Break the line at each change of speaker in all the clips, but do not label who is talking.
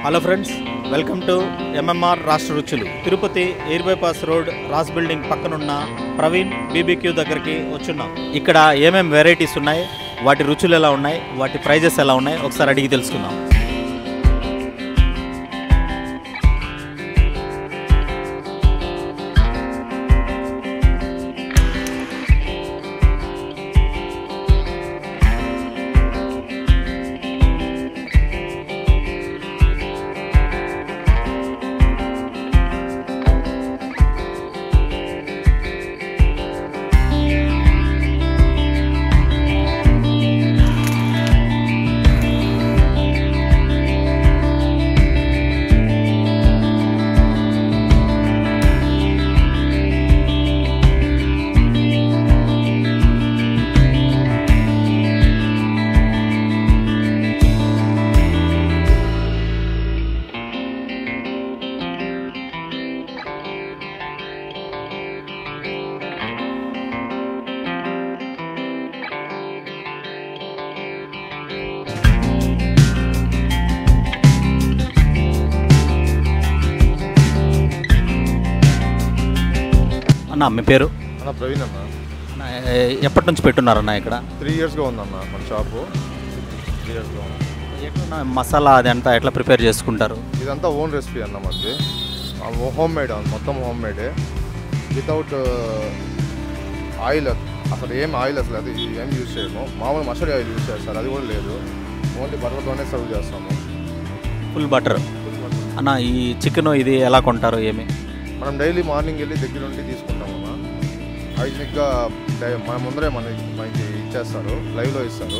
Hello friends, welcome to MMR రాష్ట్ర రుచులు. Tirupati air bypass road రాస్ బిల్డింగ్ పక్కనున్న ప్రవీణ్ బీబీక్యూ దగ్గరికి వచ్చున్నాం. ఇక్కడ ఏమేమి వెరైటీస్ ఉన్నాయి, వాటి రుచులు ఎలా ఉన్నాయి, వాటి ప్రైజెస్ ఎలా ఉన్నాయి ఒకసారి అడిగి తెలుసుకుందాం. అన్న, మీ పేరు?
అన్న ప్రవీణ్ అన్న.
ఎప్పటి నుంచి పెట్టున్నారన్న ఇక్కడ?
3 ఇయర్స్గా ఉందన్న మన షాపు. 3 ఇయర్స్గా ఉంది.
ఎట్లా మసాలా అది అంతా ఎట్లా ప్రిపేర్ చేసుకుంటారు?
ఇదంతా ఓన్ రెసిపీ అన్న మనది. హోమ్ మేడ్, మొత్తం హోమ్ మేడే, వితౌట్ ఆయిల్. అసలు ఏం ఆయిల్ అసలు అది ఏం యూజ్ చేయము. మామూలు మసాలా ఆయిల్ యూజ్ చేస్తారు, అది కూడా లేదు. ఓన్లీ బటర్తోనే సర్వ్ చేస్తాము.
Full butter. అన్న, ఈ చికెన్ ఇది ఎలా కొంటారు ఏమి?
మనం డైలీ మార్నింగ్ వెళ్ళి దగ్గర నుండి తీసుకుంటాము అన్న. హైజీనిక్గా మన ముందరే మనకి ఇచ్చేస్తారు, లైవ్లో ఇస్తారు.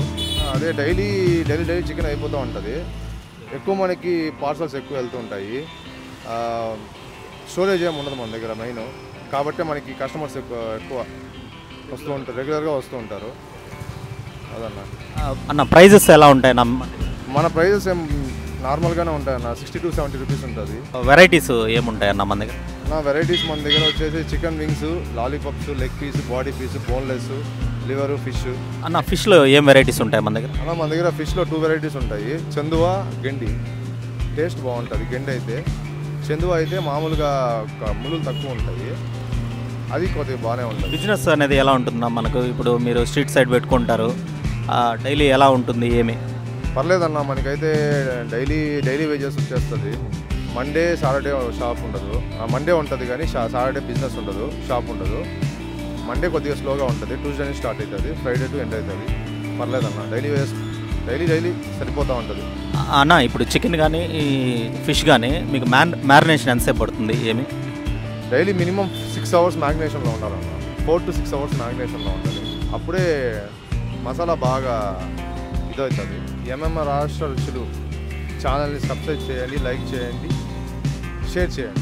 అదే డైలీ చికెన్ అయిపోతూ ఉంటుంది. ఎక్కువ మనకి పార్సల్స్ ఎక్కువ వెళ్తూ ఉంటాయి. స్టోరేజ్ ఏమి ఉండదు మన దగ్గర మెయిన్. కాబట్టి మనకి కస్టమర్స్ ఎక్కువ వస్తూ ఉంటారు, రెగ్యులర్గా వస్తూ ఉంటారు. అదన్న.
అన్న, ప్రైజెస్ ఎలా ఉంటాయి?
మన ప్రైజెస్ ఏం నార్మల్గానే ఉంటాయన్న. 60 to 70 రూపీస్ ఉంటుంది.
వెరైటీస్ ఏముంటాయి అన్న మన దగ్గర?
నా వెరైటీస్ మన దగ్గర వచ్చేసి chicken wings, lollipops, leg piece, body piece, boneless, liver, fish.
అన్న, ఫిష్లో ఏం వెరైటీస్ ఉంటాయి మన దగ్గర?
అన్న, మన దగ్గర ఫిష్లో 2 వెరైటీస్ ఉంటాయి. చందువా, గెండి. టేస్ట్ బాగుంటుంది గెండి అయితే. చందువా అయితే మామూలుగా ముళ్ళు తక్కువ ఉంటాయి, అది కొద్దిగా బాగానే ఉంటుంది.
బిజినెస్ అనేది ఎలా ఉంటుందా మనకు? ఇప్పుడు మీరు స్ట్రీట్ సైడ్ పెట్టుకుంటారు, డైలీ ఎలా ఉంటుంది ఏమి?
పర్లేదన్న, మనకైతే డైలీ వేజెస్ వచ్చేస్తుంది. మండే సాటర్డే షాప్ ఉండదు. మండే ఉంటుంది కానీ సాటర్డే బిజినెస్ ఉండదు, షాప్ ఉండదు. మండే కొద్దిగా స్లోగా ఉంటుంది, ట్యూస్డే నుంచి స్టార్ట్ అవుతుంది, ఫ్రైడే టు ఎండ్ అవుతుంది. పర్లేదన్న, డైలీ సరిపోతూ ఉంటుంది.
అన్న, ఇప్పుడు చికెన్ కానీ ఈ ఫిష్ కానీ మీకు మ్యారినేషన్ ఎంతసేపు పడుతుంది ఏమి?
డైలీ మినిమం 6 hours మ్యాగ్నేషన్లో ఉండాలన్న. 4 to 6 hours మ్యాగ్నేషన్లో ఉంటుంది. అప్పుడే మసాలా బాగా ఇదవుతుంది. ఎంఎంఆర్ రాష్ట్ర రుచులు ఛానల్ని సబ్స్క్రైబ్ చేయండి, లైక్ చేయండి, షేర్ చేయండి.